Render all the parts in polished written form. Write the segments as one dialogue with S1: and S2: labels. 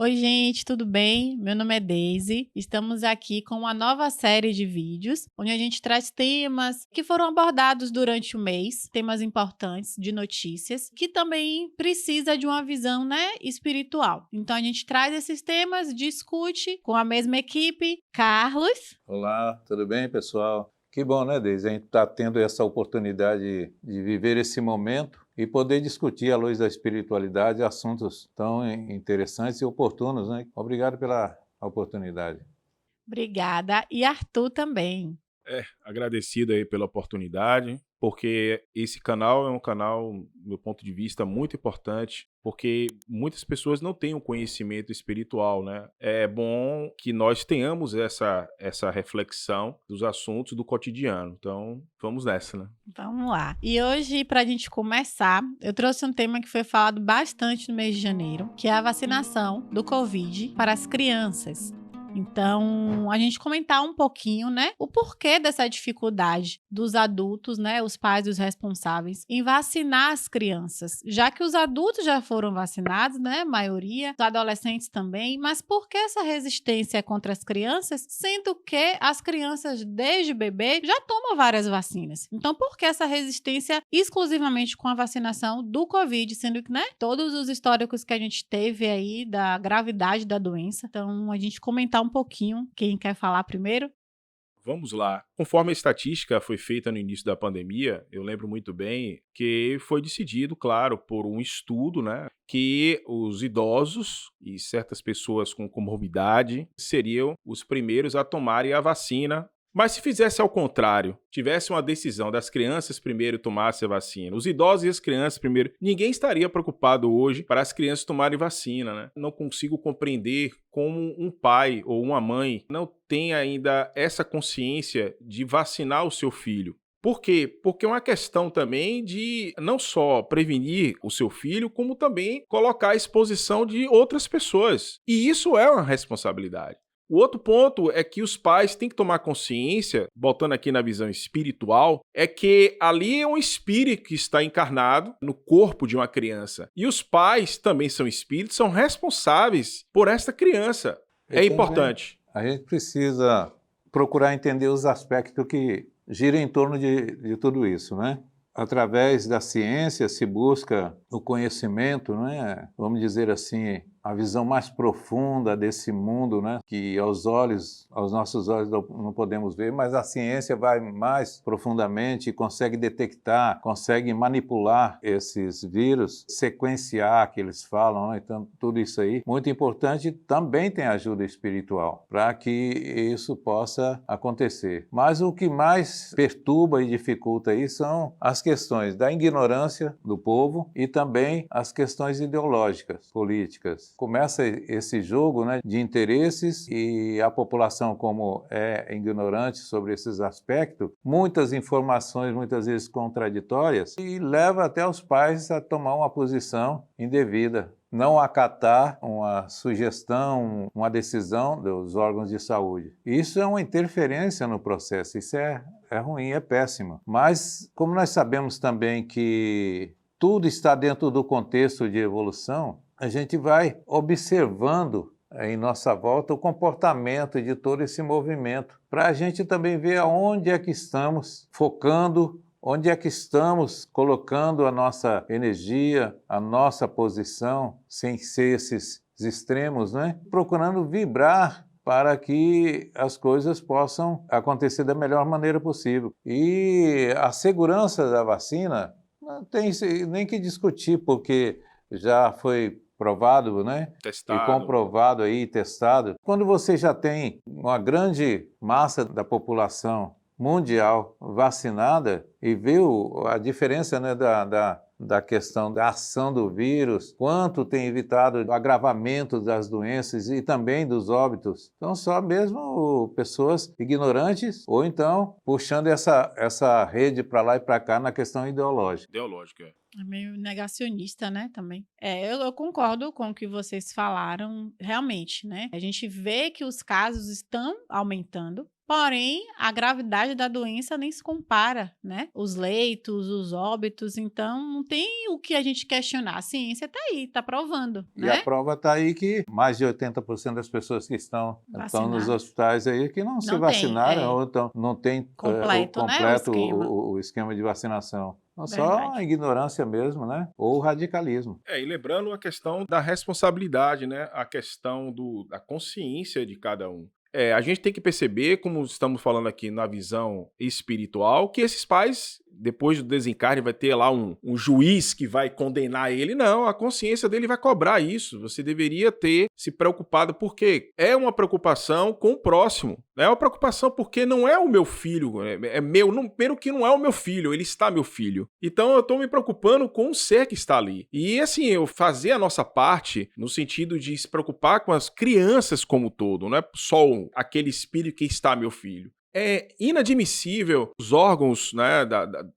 S1: Oi, gente, tudo bem? Meu nome é Daisy. Estamos aqui com uma nova série de vídeos, onde a gente traz temas que foram abordados durante o mês, temas importantes de notícias, que também precisa de uma visão, espiritual. Então a gente traz esses temas, discute com a mesma equipe. Carlos.
S2: Olá, tudo bem, pessoal? Que bom, né, Deise? A gente está tendo essa oportunidade de viver esse momento e poder discutir à luz da espiritualidade assuntos tão interessantes e oportunos, né? Obrigado pela oportunidade.
S1: Obrigada. E Arthur também.
S3: Agradecido aí pela oportunidade, porque esse canal é um canal, do meu ponto de vista, muito importante, porque muitas pessoas não têm um conhecimento espiritual, né? É bom que nós tenhamos essa reflexão dos assuntos do cotidiano. Então, vamos nessa, né?
S1: Vamos lá. E hoje, para a gente começar, eu trouxe um tema que foi falado bastante no mês de janeiro, que é a vacinação do Covid para as crianças. Então, a gente comentar um pouquinho, o porquê dessa dificuldade dos adultos, os pais e os responsáveis, em vacinar as crianças. Já que os adultos já foram vacinados, a maioria, os adolescentes também, mas por que essa resistência contra as crianças, sendo que as crianças, desde bebê, já tomam várias vacinas? Então, por que essa resistência exclusivamente com a vacinação do Covid, sendo que, todos os históricos que a gente teve aí da gravidade da doença? Então, a gente comentar um pouquinho. Quem quer falar primeiro?
S3: Vamos lá. Conforme a estatística foi feita no início da pandemia, eu lembro muito bem que foi decidido, claro, por um estudo, né, que os idosos e certas pessoas com comorbidade seriam os primeiros a tomarem a vacina. Mas se fizesse ao contrário, tivesse uma decisão das crianças primeiro tomassem a vacina, os idosos e as crianças primeiro, ninguém estaria preocupado hoje para as crianças tomarem vacina, né? Não consigo compreender como um pai ou uma mãe não tem ainda essa consciência de vacinar o seu filho. Por quê? Porque é uma questão também de não só prevenir o seu filho, como também colocar à exposição de outras pessoas. E isso é uma responsabilidade. O outro ponto é que os pais têm que tomar consciência, voltando aqui na visão espiritual, é que ali é um espírito que está encarnado no corpo de uma criança. E os pais também são espíritos, são responsáveis por esta criança.
S2: E
S3: É
S2: também
S3: importante.
S2: a gente precisa procurar entender os aspectos que giram em torno de tudo isso, né? Através da ciência se busca o conhecimento, né? Vamos dizer assim, a visão mais profunda desse mundo, né? Que aos nossos olhos não podemos ver, mas a ciência vai mais profundamente e consegue detectar, consegue manipular esses vírus, sequenciar que eles falam, né? Então tudo isso aí, muito importante, também tem ajuda espiritual para que isso possa acontecer. Mas o que mais perturba e dificulta isso são as questões da ignorância do povo e também as questões ideológicas, políticas. Começa esse jogo, né, de interesses e a população, como é ignorante sobre esses aspectos, muitas informações, muitas vezes contraditórias, e leva até os pais a tomar uma posição indevida, não acatar uma sugestão, uma decisão dos órgãos de saúde. Isso é uma interferência no processo, isso é ruim, é péssimo. Mas, como nós sabemos também que tudo está dentro do contexto de evolução, a gente vai observando em nossa volta o comportamento de todo esse movimento, para a gente também ver aonde é que estamos focando, onde é que estamos colocando a nossa energia, a nossa posição, sem ser esses extremos, né? Procurando vibrar para que as coisas possam acontecer da melhor maneira possível. E a segurança da vacina não tem nem que discutir, porque já foi provado, né? E
S3: Testado.
S2: comprovado aí, testado. Quando você já tem uma grande massa da população mundial vacinada e viu a diferença, né, da questão da ação do vírus, quanto tem evitado o agravamento das doenças e também dos óbitos. Então, só mesmo pessoas ignorantes ou então puxando essa rede para lá e para cá na questão ideológica.
S3: Ideológica.
S1: É meio negacionista, também. Eu concordo com o que vocês falaram, realmente, A gente vê que os casos estão aumentando, Porém, a gravidade da doença nem se compara, né? Os leitos, os óbitos, então não tem o que a gente questionar. A ciência está aí, está provando,
S2: E a
S1: né?
S2: prova está aí que mais de 80% das pessoas que estão nos
S1: Vacinadas.
S2: hospitais aí que não se
S1: Não tem,
S2: vacinaram ou não tem
S1: completo, né, o esquema.
S2: o esquema de vacinação. Então, só
S1: Verdade.
S2: a ignorância mesmo, né? Ou o radicalismo.
S3: E lembrando a questão da responsabilidade, né? A questão da consciência de cada um. A gente tem que perceber, como estamos falando aqui na visão espiritual, que esses pais, depois do desencarne, vai ter lá um juiz que vai condenar ele. Não, a consciência dele vai cobrar isso. Você deveria ter se preocupado, porque é uma preocupação com o próximo. É uma preocupação porque não é o meu filho, é meu. Primeiro que não é o meu filho, ele está meu filho. Então eu estou me preocupando com o ser que está ali. E assim, eu fazer a nossa parte no sentido de se preocupar com as crianças como um todo, não é só aquele espírito que está meu filho. É inadmissível os órgãos, né,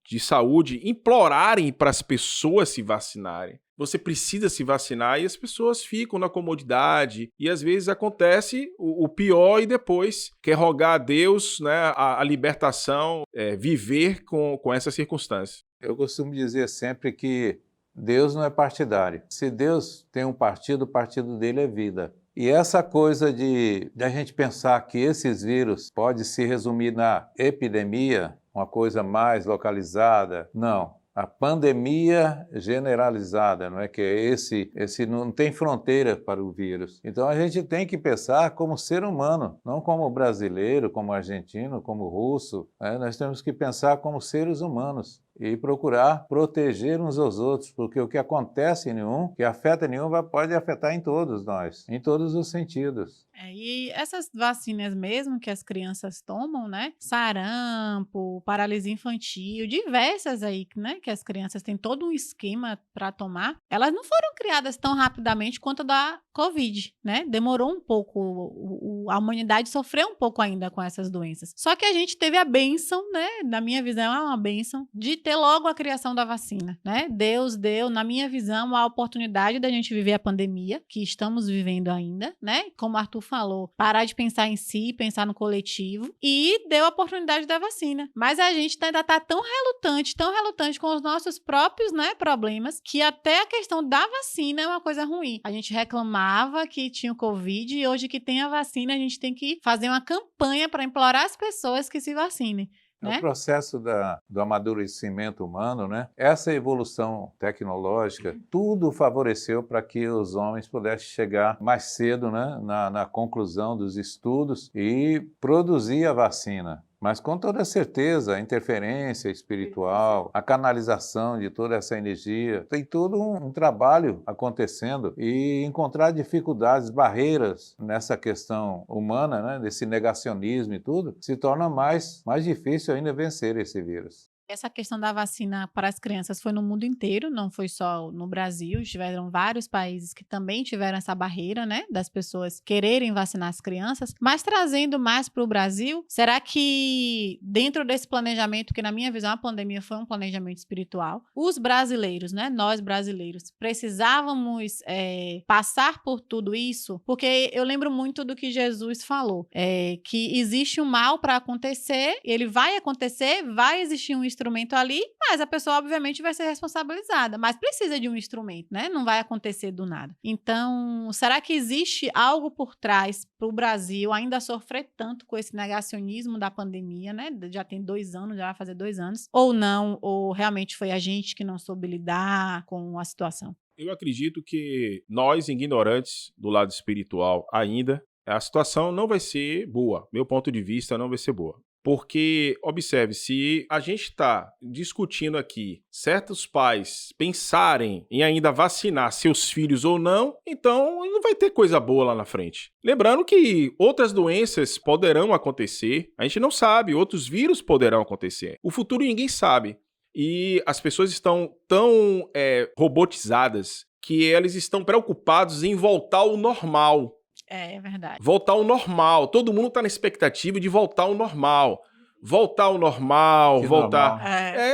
S3: de saúde implorarem para as pessoas se vacinarem. Você precisa se vacinar e as pessoas ficam na comodidade e às vezes acontece o pior e depois quer rogar a Deus, né, a libertação, viver com essas circunstâncias.
S2: Eu costumo dizer sempre que Deus não é partidário. Se Deus tem um partido, o partido dele é vida. E essa coisa de a gente pensar que esses vírus pode se resumir na epidemia, uma coisa mais localizada, não. A pandemia generalizada, não é que esse não tem fronteira para o vírus. Então a gente tem que pensar como ser humano, não como brasileiro, como argentino, como russo. Nós temos que pensar como seres humanos e procurar proteger uns aos outros, porque o que acontece em um, que afeta em um, pode afetar em todos nós, em todos os sentidos.
S1: E essas vacinas mesmo que as crianças tomam, né? Sarampo, paralisia infantil, diversas aí, né? Que as crianças têm todo um esquema para tomar. Elas não foram criadas tão rapidamente quanto a da Covid, né? Demorou um pouco, a humanidade sofreu um pouco ainda com essas doenças. Só que a gente teve a bênção, né? Na minha visão, é uma bênção de ter logo a criação da vacina, né? Deus deu, na minha visão, a oportunidade da gente viver a pandemia, que estamos vivendo ainda, né? Como o Arthur falou, parar de pensar em si, pensar no coletivo, e deu a oportunidade da vacina. Mas a gente ainda está tão relutante com os nossos próprios, né, problemas, que até a questão da vacina é uma coisa ruim. A gente reclamava que tinha o Covid e hoje que tem a vacina, a gente tem que fazer uma campanha para implorar as pessoas que se vacinem.
S2: O processo do amadurecimento humano, né? Essa evolução tecnológica, tudo favoreceu para que os homens pudessem chegar mais cedo, né? na conclusão dos estudos e produzir a vacina. Mas com toda certeza, a interferência espiritual, a canalização de toda essa energia, tem todo um trabalho acontecendo e encontrar dificuldades, barreiras nessa questão humana, né, desse negacionismo e tudo, se torna mais difícil ainda vencer esse vírus.
S1: Essa questão da vacina para as crianças foi no mundo inteiro, não foi só no Brasil. Tiveram vários países que também tiveram essa barreira, né, das pessoas quererem vacinar as crianças. Mas trazendo mais para o Brasil, será que dentro desse planejamento, que na minha visão a pandemia foi um planejamento espiritual, os brasileiros, né, nós brasileiros, precisávamos passar por tudo isso? Porque eu lembro muito do que Jesus falou, que existe um mal para acontecer, ele vai acontecer, vai existir um instrumento ali, mas a pessoa obviamente vai ser responsabilizada, mas precisa de um instrumento, né? Não vai acontecer do nada. Então, será que existe algo por trás para o Brasil ainda sofrer tanto com esse negacionismo da pandemia, né? Já tem 2 anos, já vai fazer 2 anos, ou não, ou realmente foi a gente que não soube lidar com a situação?
S3: Eu acredito que nós, ignorantes do lado espiritual ainda, a situação não vai ser boa. Meu ponto de vista não vai ser boa. Porque, observe, se a gente está discutindo aqui certos pais pensarem em ainda vacinar seus filhos ou não, então não vai ter coisa boa lá na frente. Lembrando que outras doenças poderão acontecer, a gente não sabe, outros vírus poderão acontecer. O futuro ninguém sabe. E as pessoas estão tão robotizadas que elas estão preocupadas em voltar ao normal.
S1: É verdade.
S3: Voltar ao normal. Todo mundo está na expectativa de voltar ao normal. voltar ao normal,
S2: Que
S3: voltar.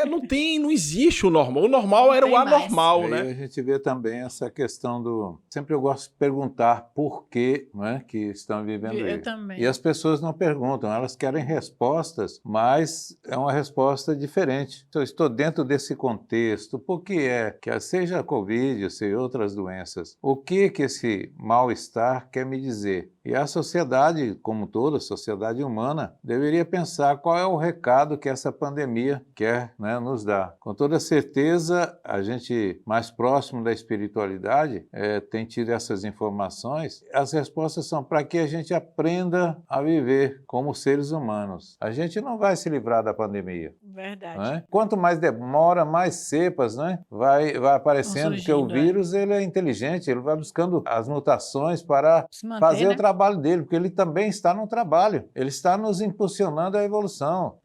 S2: normal.
S3: Não existe o normal. O normal era o anormal,
S2: Aí
S3: né?
S2: a gente vê também essa questão do... Sempre eu gosto de perguntar por que, né, que estão vivendo
S1: Eu
S2: isso.
S1: também.
S2: E as pessoas não perguntam, elas querem respostas, mas é uma resposta diferente. Se eu estou dentro desse contexto, por que é que seja a Covid, seja outras doenças, o que esse mal-estar quer me dizer? E a sociedade, como toda a sociedade humana, deveria pensar qual é o recado que essa pandemia quer, né, nos dar. Com toda certeza, a gente mais próximo da espiritualidade tem tido essas informações. As respostas são para que a gente aprenda a viver como seres humanos. A gente não vai se livrar da pandemia.
S1: Verdade.
S2: Né? Quanto mais demora, mais cepas, né, vai aparecendo, porque o vírus ele é inteligente, ele vai buscando as mutações para
S1: Se manter,
S2: fazer
S1: né?
S2: o trabalho dele, porque ele também está no trabalho, ele está nos impulsionando à evolução.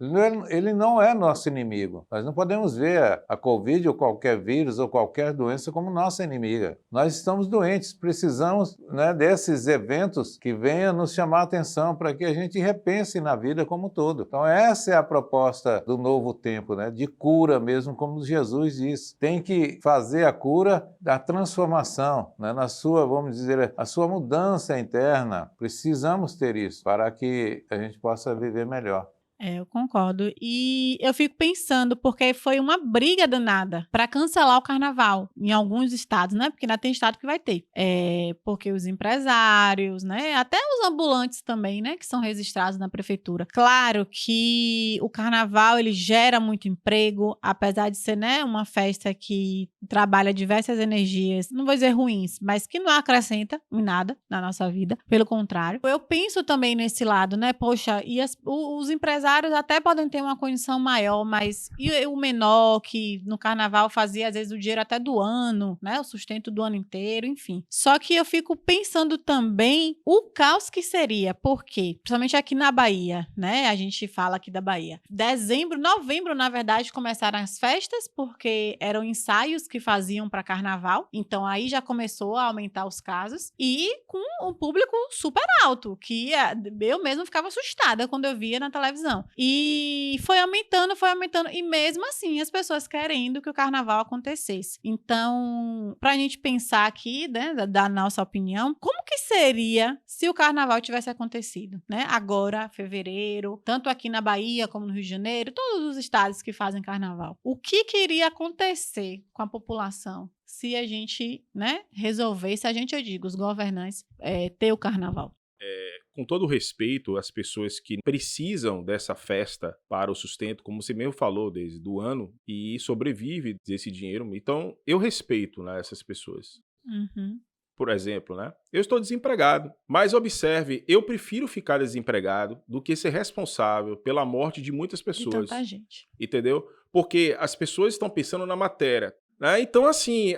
S2: Ele não é nosso inimigo. Nós não podemos ver a Covid ou qualquer vírus ou qualquer doença como nossa inimiga. Nós estamos doentes, precisamos, né, desses eventos que venham nos chamar a atenção para que a gente repense na vida como um todo. Então essa é a proposta do novo tempo, né, de cura mesmo, como Jesus disse. Tem que fazer a cura da transformação, né, na sua, vamos dizer, a sua mudança interna. Precisamos ter isso para que a gente possa viver melhor.
S1: Eu concordo. E eu fico pensando, porque foi uma briga danada para cancelar o carnaval em alguns estados, né? Porque ainda tem estado que vai ter. Porque os empresários, né? Até os ambulantes também, né? Que são registrados na prefeitura. Claro que o carnaval, ele gera muito emprego, apesar de ser, né, uma festa que trabalha diversas energias, não vou dizer ruins, mas que não acrescenta em nada na nossa vida. Pelo contrário. Eu penso também nesse lado, né? Poxa, e os empresários até podem ter uma condição maior, mas e o menor que no carnaval fazia às vezes o dinheiro até do ano, né? O sustento do ano inteiro, enfim. Só que eu fico pensando também o caos que seria, porque principalmente aqui na Bahia, né? A gente fala aqui da Bahia. Dezembro, novembro, na verdade, começaram as festas, porque eram ensaios que faziam para carnaval. Então aí já começou a aumentar os casos e com um público super alto, que eu mesmo ficava assustada quando eu via na televisão. E foi aumentando, e mesmo assim as pessoas querendo que o carnaval acontecesse. Então, pra gente pensar aqui, né, da nossa opinião, como que seria se o carnaval tivesse acontecido, né? Agora, fevereiro, tanto aqui na Bahia como no Rio de Janeiro, todos os estados que fazem carnaval. O que iria acontecer com a população se a gente, né, resolvesse, eu digo, os governantes, ter o carnaval?
S3: Com todo respeito às pessoas que precisam dessa festa para o sustento, como você mesmo falou, desde do ano, e sobrevive desse dinheiro. Então, eu respeito, né, essas pessoas.
S1: Uhum.
S3: Por exemplo, né? Eu estou desempregado, mas observe, eu prefiro ficar desempregado do que ser responsável pela morte de muitas pessoas.
S1: De tanta gente.
S3: Entendeu? Porque as pessoas estão pensando na matéria. Né? Então, assim,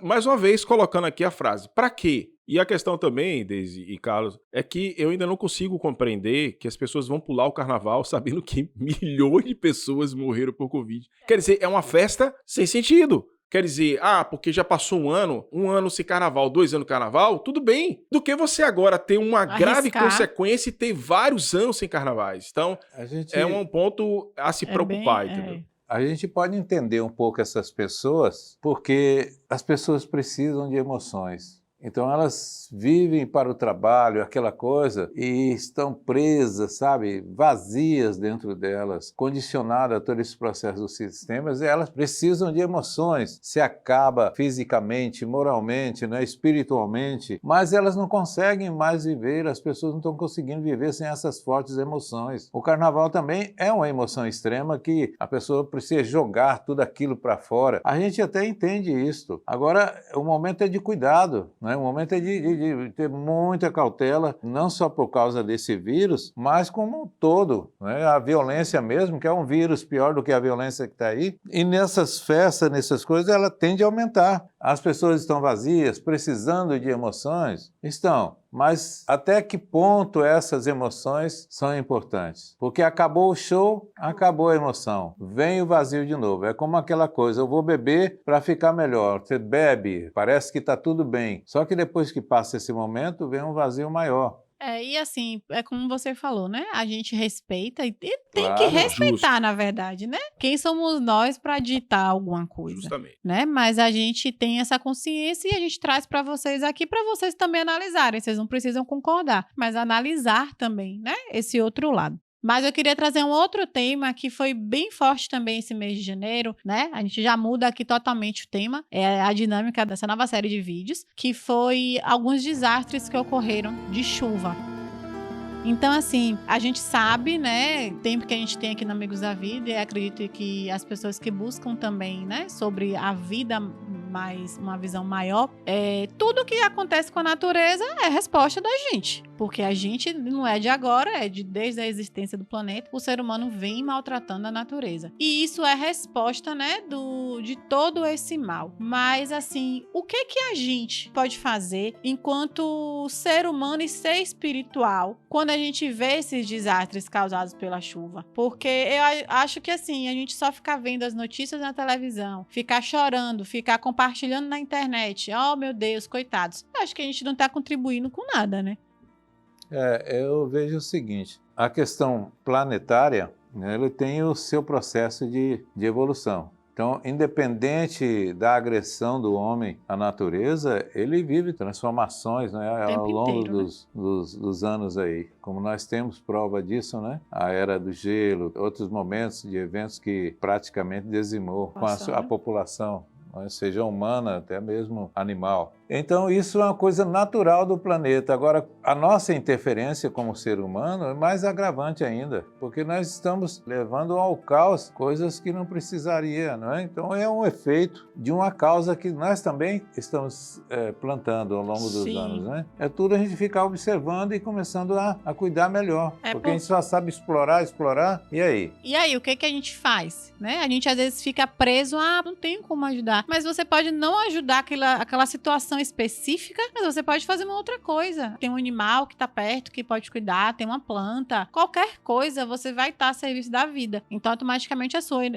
S3: mais uma vez colocando aqui a frase, para quê? E a questão também, Deise e Carlos, é que eu ainda não consigo compreender que as pessoas vão pular o carnaval sabendo que milhões de pessoas morreram por Covid. Quer dizer, é uma festa sem sentido. Quer dizer, porque já passou um ano sem carnaval, 2 anos carnaval, tudo bem. Do que você agora ter uma grave consequência e ter vários anos sem carnavais. Então, é um ponto a se preocupar, entendeu?
S2: A gente pode entender um pouco essas pessoas, porque as pessoas precisam de emoções. Então elas vivem para o trabalho, aquela coisa, e estão presas, sabe, vazias dentro delas, condicionadas a todo esse processo dos sistemas, e elas precisam de emoções. Se acaba fisicamente, moralmente, né, espiritualmente, mas elas não conseguem mais viver, as pessoas não estão conseguindo viver sem essas fortes emoções. O carnaval também é uma emoção extrema que a pessoa precisa jogar tudo aquilo para fora. A gente até entende isso. Agora, o momento é de cuidado, né? O momento é de ter muita cautela, não só por causa desse vírus, mas como um todo, né? A violência mesmo, que é um vírus pior do que a violência que está aí, e nessas festas, nessas coisas, ela tende a aumentar. As pessoas estão vazias, precisando de emoções? Estão. Mas até que ponto essas emoções são importantes? Porque acabou o show, acabou a emoção. Vem o vazio de novo. É como aquela coisa, eu vou beber para ficar melhor. Você bebe, parece que está tudo bem. Só que depois que passa esse momento, vem um vazio maior.
S1: E assim, é como você falou, né? A gente respeita e tem que
S2: Claro,
S1: respeitar, na verdade, né? Quem somos nós para ditar alguma coisa,
S3: Justamente.
S1: né? Mas a gente tem essa consciência e a gente traz para vocês aqui para vocês também analisarem. Vocês não precisam concordar, mas analisar também, né? Esse outro lado. Mas eu queria trazer um outro tema que foi bem forte também esse mês de janeiro, né? A gente já muda aqui totalmente o tema, é a dinâmica dessa nova série de vídeos, que foi alguns desastres que ocorreram de chuva. Então, assim, a gente sabe, né, o tempo que a gente tem aqui no Amigos da Vida, e acredito que as pessoas que buscam também, né, sobre a vida mais, uma visão maior, tudo que acontece com a natureza é resposta da gente. Porque a gente não é de agora, desde a existência do planeta, o ser humano vem maltratando a natureza. E isso é resposta, né, de todo esse mal. Mas, assim, o que a gente pode fazer enquanto ser humano e ser espiritual quando a gente vê esses desastres causados pela chuva? Porque eu acho que, assim, a gente só ficar vendo as notícias na televisão, ficar chorando, ficar compartilhando na internet, oh, meu Deus, coitados. Eu acho que a gente não está contribuindo com nada, né?
S2: Eu vejo o seguinte, a questão planetária, né, ele tem o seu processo de evolução. Então, independente da agressão do homem à natureza, ele vive transformações, né, ao longo
S1: inteiro,
S2: dos anos aí. Como nós temos prova disso, né? A era do gelo, outros momentos de eventos que praticamente dizimou com a população, seja humana, até mesmo animal. Então, isso é uma coisa natural do planeta. Agora, a nossa interferência como ser humano é mais agravante ainda, porque nós estamos levando ao caos coisas que não precisaria, não é? Então, é um efeito de uma causa que nós também estamos plantando ao longo dos anos, né? É tudo a gente ficar observando e começando a cuidar melhor, porque a gente só sabe explorar, e aí?
S1: E aí, o que a gente faz, né? A gente às vezes fica preso, não tenho como ajudar. Mas você pode não ajudar aquela situação específica, mas você pode fazer uma outra coisa. Tem um animal que tá perto, que pode cuidar, tem uma planta, qualquer coisa, você vai estar a serviço da vida. Então, automaticamente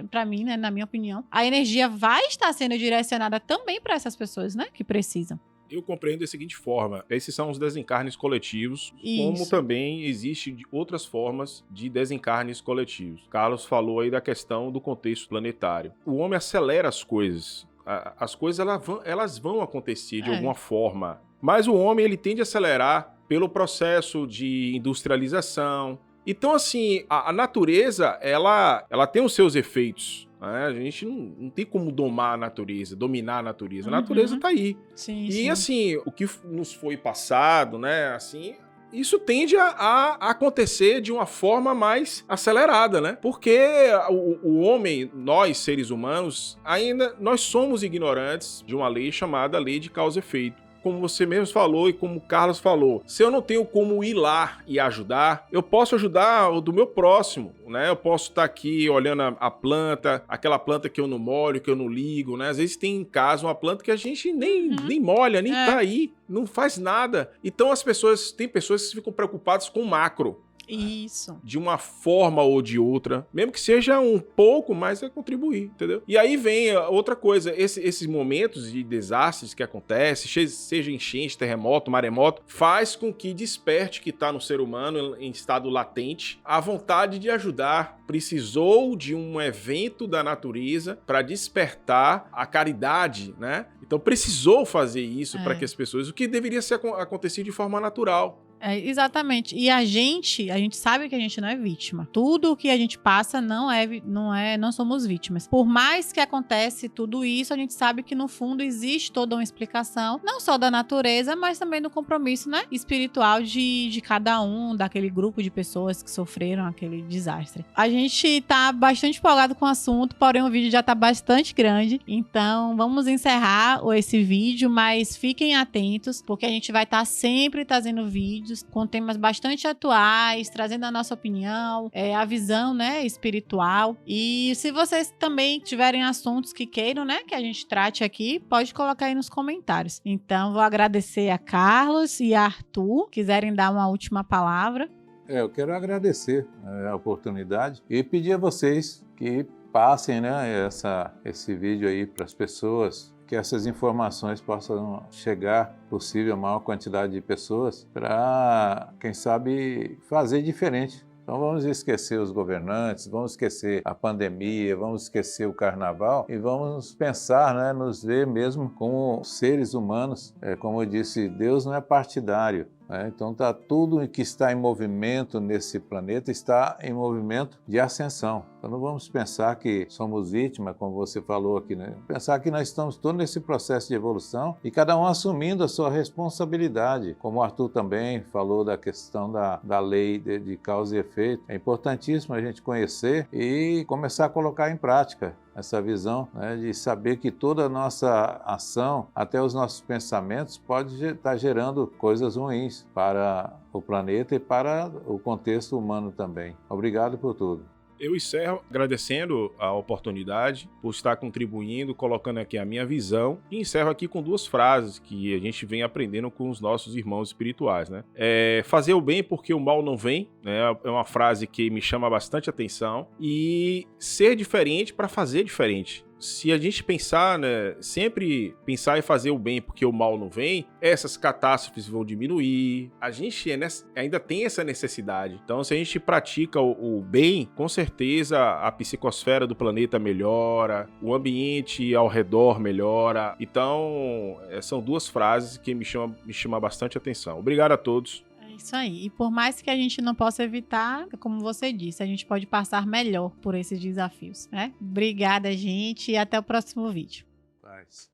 S1: pra mim, né, na minha opinião, a energia vai estar sendo direcionada também para essas pessoas, né, que precisam.
S3: Eu compreendo da seguinte forma, esses são os desencarnes coletivos,
S1: Isso.
S3: como também existem outras formas de desencarnes coletivos. Carlos falou aí da questão do contexto planetário. O homem acelera as coisas. As coisas elas vão acontecer de alguma forma, mas o homem ele tende a acelerar pelo processo de industrialização. Então, assim, a natureza ela tem os seus efeitos. Né? A gente não tem como dominar a natureza. A natureza tá aí.
S1: Sim,
S3: e
S1: sim.
S3: assim, o que nos foi passado, né? Assim, isso tende a acontecer de uma forma mais acelerada, né? Porque o homem, nós seres humanos, ainda nós somos ignorantes de uma lei chamada lei de causa e efeito. Como você mesmo falou e como o Carlos falou, se eu não tenho como ir lá e ajudar, eu posso ajudar o do meu próximo, né? Eu posso estar aqui olhando a planta, aquela planta que eu não molho, que eu não ligo, né? Às vezes tem em casa uma planta que a gente nem molha, nem tá aí, não faz nada. Então tem pessoas que ficam preocupadas com o macro.
S1: Isso.
S3: De uma forma ou de outra, mesmo que seja um pouco, mas é contribuir, entendeu? E aí vem outra coisa, esses momentos de desastres que acontecem, seja enchente, terremoto, maremoto, faz com que desperte que está no ser humano em estado latente a vontade de ajudar. Precisou de um evento da natureza para despertar a caridade, né? Então precisou fazer isso para que as pessoas, o que deveria ser acontecer de forma natural.
S1: Exatamente. E a gente sabe que a gente não é vítima. Tudo o que a gente passa não somos vítimas. Por mais que acontece tudo isso, a gente sabe que no fundo existe toda uma explicação, não só da natureza, mas também do compromisso, né, espiritual de cada um, daquele grupo de pessoas que sofreram aquele desastre. A gente tá bastante empolgado com o assunto, porém o vídeo já tá bastante grande, então vamos encerrar esse vídeo, mas fiquem atentos, porque a gente vai estar sempre trazendo vídeos com temas bastante atuais, trazendo a nossa opinião, a visão, né, espiritual. E se vocês também tiverem assuntos que queiram, né, que a gente trate aqui, pode colocar aí nos comentários. Então, vou agradecer a Carlos e a Arthur, quiserem dar uma última palavra.
S2: Eu quero agradecer a oportunidade e pedir a vocês que passem, né, esse vídeo aí para as pessoas que essas informações possam chegar possível a maior quantidade de pessoas para, quem sabe, fazer diferente. Então vamos esquecer os governantes, vamos esquecer a pandemia, vamos esquecer o carnaval e vamos pensar, né, nos ver mesmo como seres humanos. Como eu disse, Deus não é partidário. Então tudo que está em movimento nesse planeta está em movimento de ascensão. Então não vamos pensar que somos vítimas, como você falou aqui, né? Pensar que nós estamos todos nesse processo de evolução e cada um assumindo a sua responsabilidade. Como o Arthur também falou da questão da lei de causa e efeito. É importantíssimo a gente conhecer e começar a colocar em prática essa visão, né, de saber que toda a nossa ação, até os nossos pensamentos, pode estar gerando coisas ruins para o planeta e para o contexto humano também. Obrigado por tudo.
S3: Eu encerro agradecendo a oportunidade por estar contribuindo, colocando aqui a minha visão e encerro aqui com 2 frases que a gente vem aprendendo com os nossos irmãos espirituais, né? Fazer o bem porque o mal não vem, né? É uma frase que me chama bastante atenção, e ser diferente para fazer diferente. Se a gente pensar, né, sempre pensar em fazer o bem porque o mal não vem, essas catástrofes vão diminuir. A gente ainda tem essa necessidade. Então, se a gente pratica o bem, com certeza a psicosfera do planeta melhora, o ambiente ao redor melhora. Então, são 2 frases que me chama bastante atenção. Obrigado a todos.
S1: Isso aí. E por mais que a gente não possa evitar, como você disse, a gente pode passar melhor por esses desafios, né? Obrigada, gente, e até o próximo vídeo.
S2: Paz.